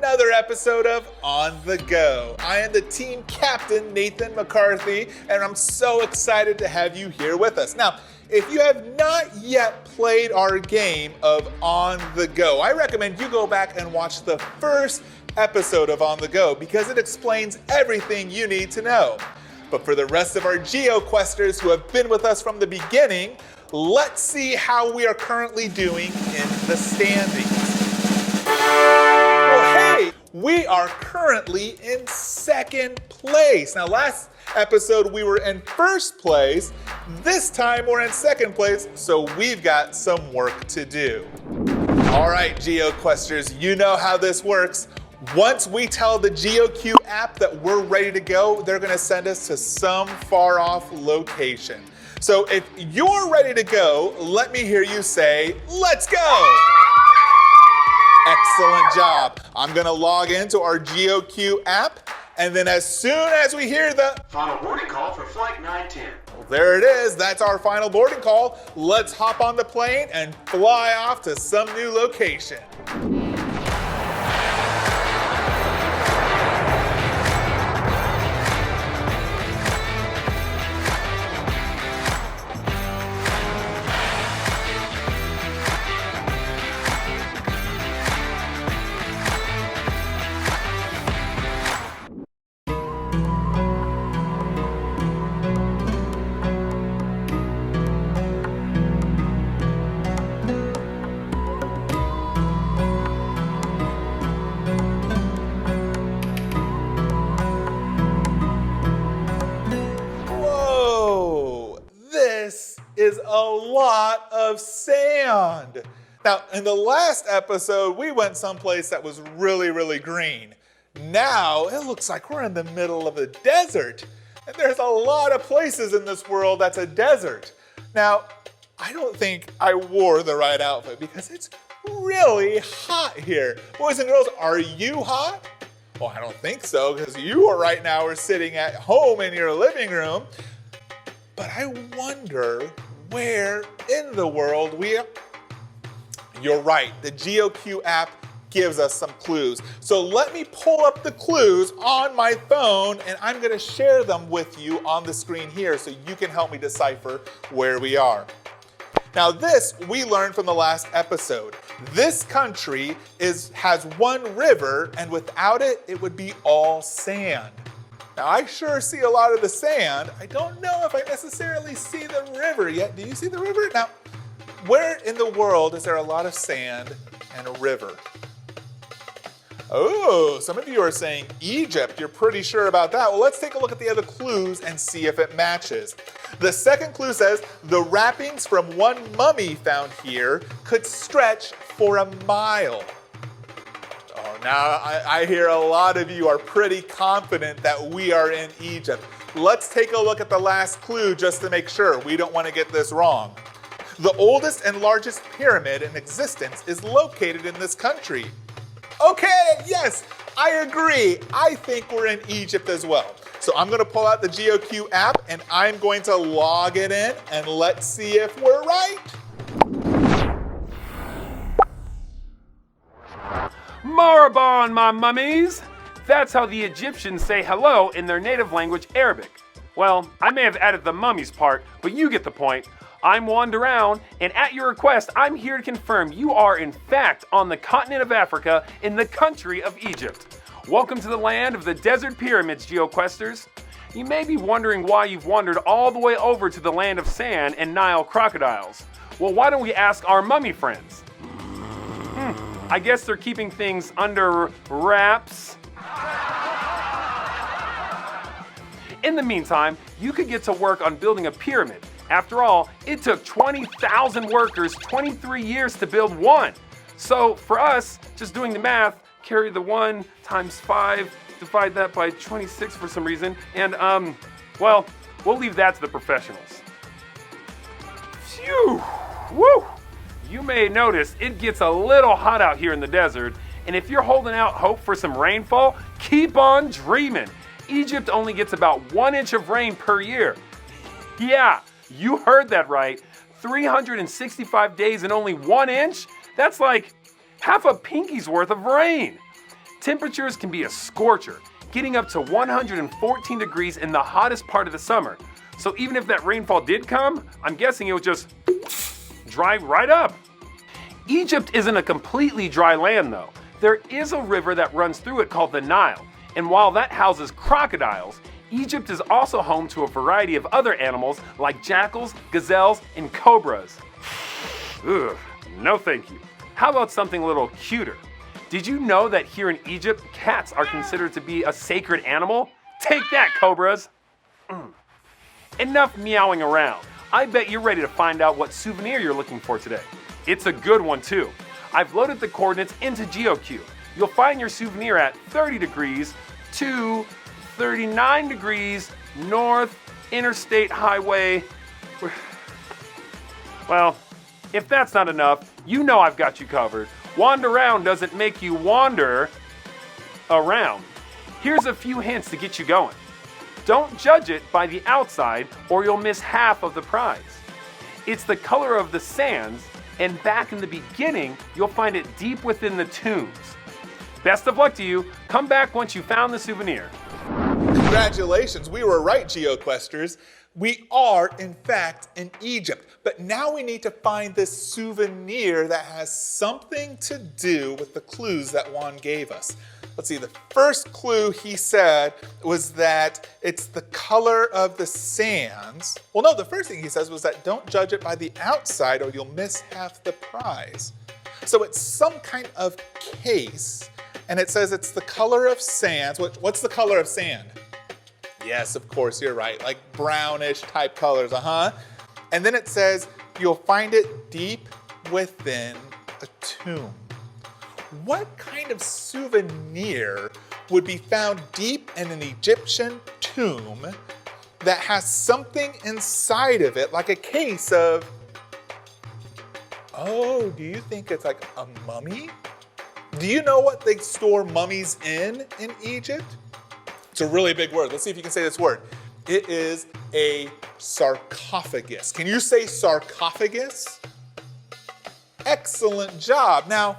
another episode of On the Go. I am the team captain, Nathan McCarthy, and I'm so excited to have you here with us. Now, if you have not yet played our game of On the Go, I recommend you go back and watch the first episode of On the Go because it explains everything you need to know. But for the rest of our GeoQuesters who have been with us from the beginning, let's see how we are currently doing in the standings. Well, hey, we are currently in second place. Now, last episode we were in first place. This time we're in second place, so we've got some work to do. All right, GeoQuesters, you know how this works. Once we tell the GeoQ app that we're ready to go, they're gonna send us to some far off location. So if you're ready to go, let me hear you say, let's go! Excellent job. I'm gonna log into our GeoQ app, and then as soon as we hear the final boarding call for flight 910. Well, there it is, that's our final boarding call. Let's hop on the plane and fly off to some new location. Is a lot of sand. Now, in the last episode, we went someplace that was really green. Now, it looks like we're in the middle of a desert. And there's a lot of places in this world that's a desert. Now, I don't think I wore the right outfit because it's really hot here. Boys and girls, are you hot? Well, I don't think so because you right now are sitting at home in your living room. But I wonder where in the world we are. You're right, the GeoQ app gives us some clues. So let me pull up the clues on my phone and I'm gonna share them with you on the screen here so you can help me decipher where we are. Now this we learned from the last episode. This country has one river and without it, it would be all sand. Now, I sure see a lot of the sand. I don't know if I necessarily see the river yet. Do you see the river? Now, where in the world is there a lot of sand and a river? Oh, some of you are saying Egypt. You're pretty sure about that. Well, let's take a look at the other clues and see if it matches. The second clue says, the wrappings from one mummy found here could stretch for a mile. Now, I hear a lot of you are pretty confident that we are in Egypt. Let's take a look at the last clue just to make sure. We don't want to get this wrong. The oldest and largest pyramid in existence is located in this country. Okay, yes, I agree. I think we're in Egypt as well. So I'm going to pull out the GeoQ app and I'm going to log it in and let's see if we're right. Marhaban, my mummies! That's how the Egyptians say hello in their native language, Arabic. Well, I may have added the mummies part, but you get the point. I'm Juan Duround, and at your request, I'm here to confirm you are in fact on the continent of Africa in the country of Egypt. Welcome to the land of the desert pyramids, GeoQuesters. You may be wondering why you've wandered all the way over to the land of sand and Nile crocodiles. Well, why don't we ask our mummy friends? I guess they're keeping things under wraps. In the meantime, you could get to work on building a pyramid. After all, it took 20,000 workers 23 years to build one. So for us, just doing the math, carry the 1 times 5, divide that by 26 for some reason, and well, we'll leave that to the professionals. Phew! Woo! You may notice it gets a little hot out here in the desert, and if you're holding out hope for some rainfall, keep on dreaming. Egypt only gets about 1 inch of rain per year. Yeah, you heard that right. 365 days and only 1 inch? That's like half a pinky's worth of rain. Temperatures can be a scorcher, getting up to 114 degrees in the hottest part of the summer. So even if that rainfall did come, I'm guessing it would just dry right up. Egypt isn't a completely dry land though. There is a river that runs through it called the Nile, and while that houses crocodiles, Egypt is also home to a variety of other animals like jackals, gazelles, and cobras. Ugh, no thank you. How about something a little cuter? Did you know that here in Egypt, cats are considered to be a sacred animal? Take that, cobras! Enough meowing around. I bet you're ready to find out what souvenir you're looking for today. It's a good one too. I've loaded the coordinates into GeoQ. You'll find your souvenir at 30 degrees to 39 degrees north Interstate Highway. Well, if that's not enough, you know I've got you covered. Juan Duround doesn't make you wander around. Here's a few hints to get you going. Don't judge it by the outside or you'll miss half of the prize. It's the color of the sands, and back in the beginning, you'll find it deep within the tombs. Best of luck to you. Come back once you found the souvenir. Congratulations, we were right, GeoQuesters. We are, in fact, in Egypt. But now we need to find this souvenir that has something to do with the clues that Juan gave us. Let's see, the first clue he said was that it's the color of the sands. Well, no, the first thing he says was that don't judge it by the outside or you'll miss half the prize. So it's some kind of case, and it says it's the color of sands. What's the color of sand? Yes, of course, you're right, like brownish type colors, And then it says you'll find it deep within a tomb. What kind of souvenir would be found deep in an Egyptian tomb that has something inside of it, like a case of, oh, do you think it's like a mummy? Do you know what they store mummies in Egypt? It's a really big word. Let's see if you can say this word. It is a sarcophagus. Can you say sarcophagus? Excellent job. Now,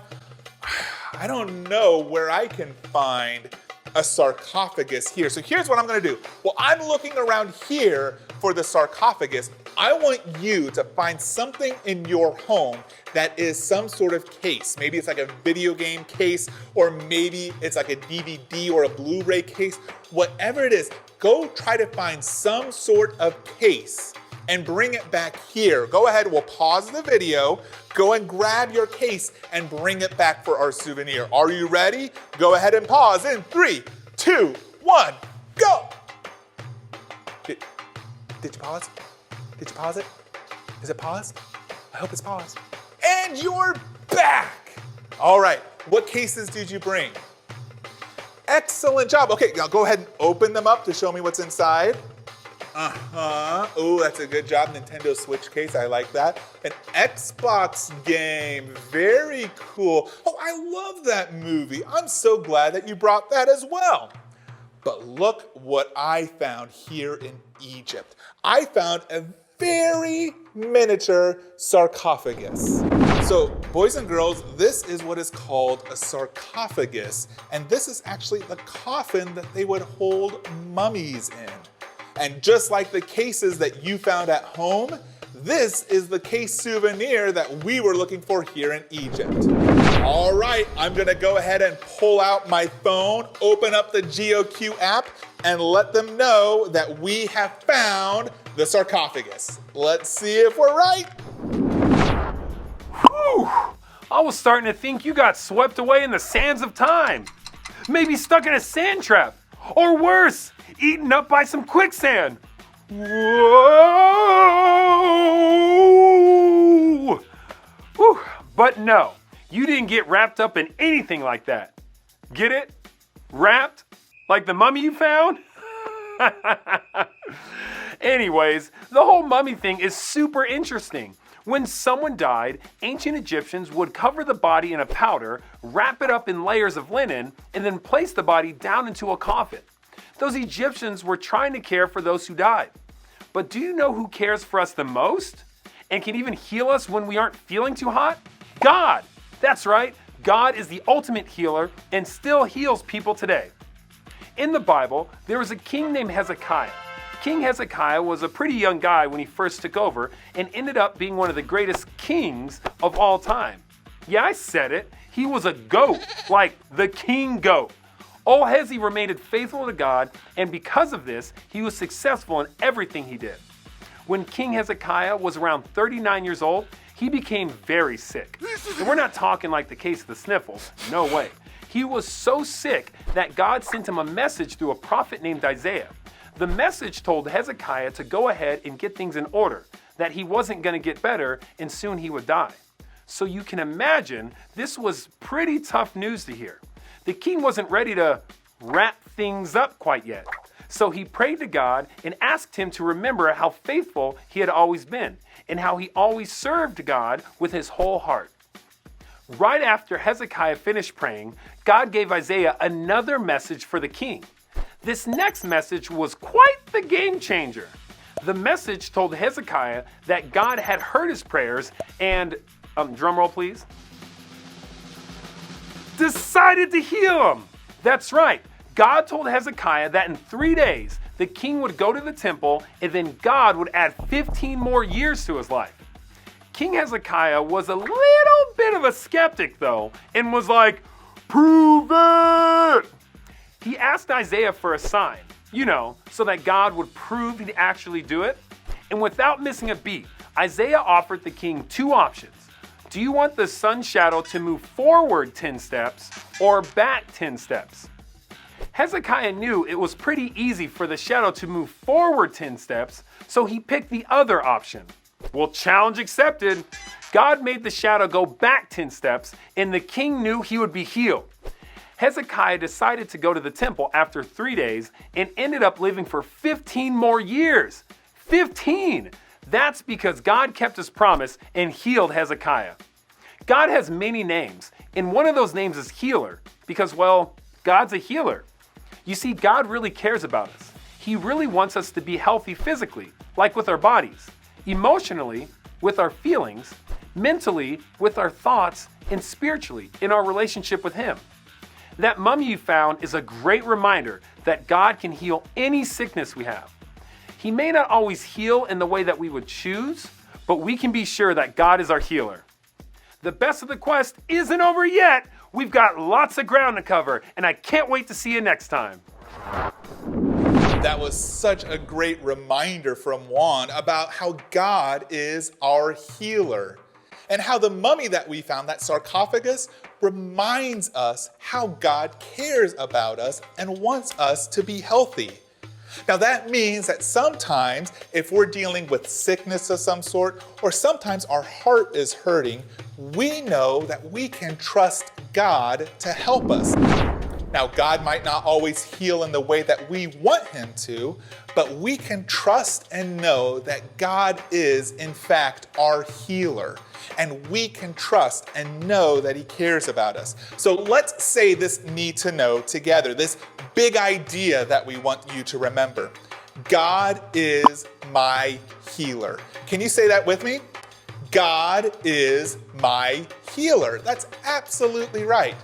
I don't know where I can find a sarcophagus here. So here's what I'm gonna do. Well, I'm looking around here for the sarcophagus. I want you to find something in your home that is some sort of case. Maybe it's like a video game case, or maybe it's like a DVD or a Blu-ray case. Whatever it is, go try to find some sort of case and bring it back here. Go ahead, we'll pause the video, go and grab your case and bring it back for our souvenir. Are you ready? Go ahead and pause in 3, 2, 1, go! Did you pause? Did you pause it? Is it paused? I hope it's paused. And you're back! All right, what cases did you bring? Excellent job. Okay, now go ahead and open them up to show me what's inside. Oh, that's a good job. Nintendo Switch case, I like that. An Xbox game, very cool. Oh, I love that movie. I'm so glad that you brought that as well. But look what I found here in Egypt. I found a very miniature sarcophagus. So, boys and girls, this is what is called a sarcophagus. And this is actually the coffin that they would hold mummies in. And just like the cases that you found at home, this is the case souvenir that we were looking for here in Egypt. All right, I'm gonna go ahead and pull out my phone, open up the GeoQ app, and let them know that we have found the sarcophagus. Let's see if we're right. Whew! I was starting to think you got swept away in the sands of time. Maybe stuck in a sand trap. Or worse, eaten up by some quicksand. Whoa! Whew. But no, you didn't get wrapped up in anything like that. Get it? Wrapped? Like the mummy you found? Anyways, the whole mummy thing is super interesting. When someone died, ancient Egyptians would cover the body in a powder, wrap it up in layers of linen, and then place the body down into a coffin. Those Egyptians were trying to care for those who died. But do you know who cares for us the most? And can even heal us when we aren't feeling too hot? God! That's right, God is the ultimate healer and still heals people today. In the Bible, there was a king named Hezekiah. King Hezekiah was a pretty young guy when he first took over and ended up being one of the greatest kings of all time. Yeah, I said it. He was a goat, like the king goat. Old Hezi remained faithful to God, and because of this, he was successful in everything he did. When King Hezekiah was around 39 years old, he became very sick. And we're not talking like the case of the sniffles, no way. He was so sick that God sent him a message through a prophet named Isaiah. The message told Hezekiah to go ahead and get things in order, that he wasn't going to get better and soon he would die. So you can imagine this was pretty tough news to hear. The king wasn't ready to wrap things up quite yet. So he prayed to God and asked him to remember how faithful he had always been and how he always served God with his whole heart. Right after Hezekiah finished praying, God gave Isaiah another message for the king. This next message was quite the game changer. The message told Hezekiah that God had heard his prayers and, drum roll please, decided to heal him. That's right. God told Hezekiah that in 3 days, the king would go to the temple and then God would add 15 more years to his life. King Hezekiah was a little bit of a skeptic though, and was like, prove it! He asked Isaiah for a sign, so that God would prove he'd actually do it. And without missing a beat, Isaiah offered the king 2 options. Do you want the sun's shadow to move forward 10 steps or back 10 steps? Hezekiah knew it was pretty easy for the shadow to move forward 10 steps, so he picked the other option. Well, challenge accepted. God made the shadow go back 10 steps, and the king knew he would be healed. Hezekiah decided to go to the temple after 3 days and ended up living for 15 more years. 15! That's because God kept his promise and healed Hezekiah. God has many names, and one of those names is healer, because, well, God's a healer. You see, God really cares about us. He really wants us to be healthy physically, like with our bodies, emotionally, with our feelings, mentally, with our thoughts, and spiritually, in our relationship with Him. That mummy you found is a great reminder that God can heal any sickness we have. He may not always heal in the way that we would choose, but we can be sure that God is our healer. The best of the quest isn't over yet. We've got lots of ground to cover, and I can't wait to see you next time. That was such a great reminder from Juan about how God is our healer, and how the mummy that we found, that sarcophagus, reminds us how God cares about us and wants us to be healthy. Now that means that sometimes if we're dealing with sickness of some sort, or sometimes our heart is hurting, we know that we can trust God to help us. Now God might not always heal in the way that we want Him to, but we can trust and know that God is in fact our healer. And we can trust and know that He cares about us. So let's say this need to know together, this big idea that we want you to remember. God is my healer. Can you say that with me? God is my healer. That's absolutely right.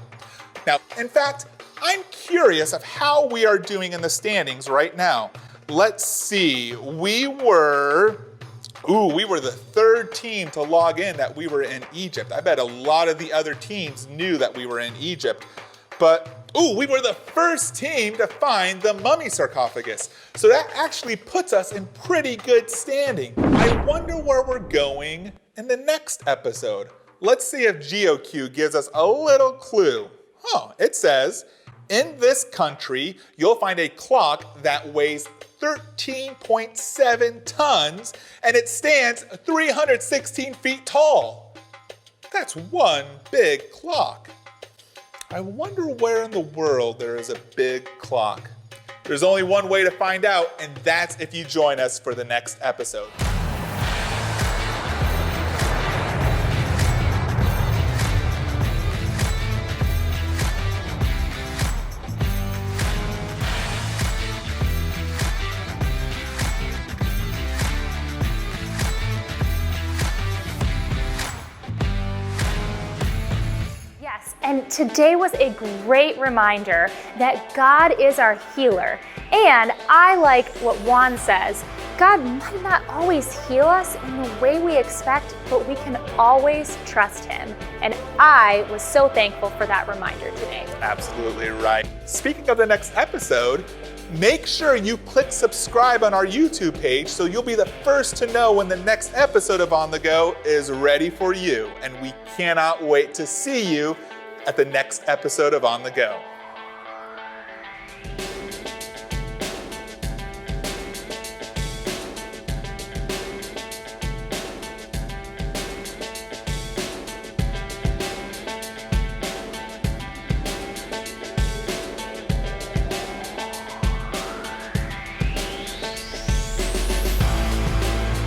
Now, in fact, I'm curious of how we are doing in the standings right now. Let's see, we were the third team to log in that we were in Egypt. I bet a lot of the other teams knew that we were in Egypt. But, we were the first team to find the mummy sarcophagus. So that actually puts us in pretty good standing. I wonder where we're going in the next episode. Let's see if GeoQ gives us a little clue. It says, in this country, you'll find a clock that weighs 13.7 tons, and it stands 316 feet tall. That's one big clock. I wonder where in the world there is a big clock. There's only one way to find out, and that's if you join us for the next episode. And today was a great reminder that God is our healer. And I like what Juan says. God might not always heal us in the way we expect, but we can always trust Him. And I was so thankful for that reminder today. Absolutely right. Speaking of the next episode, make sure you click subscribe on our YouTube page so you'll be the first to know when the next episode of On The Go is ready for you. And we cannot wait to see you at the next episode of On The Go.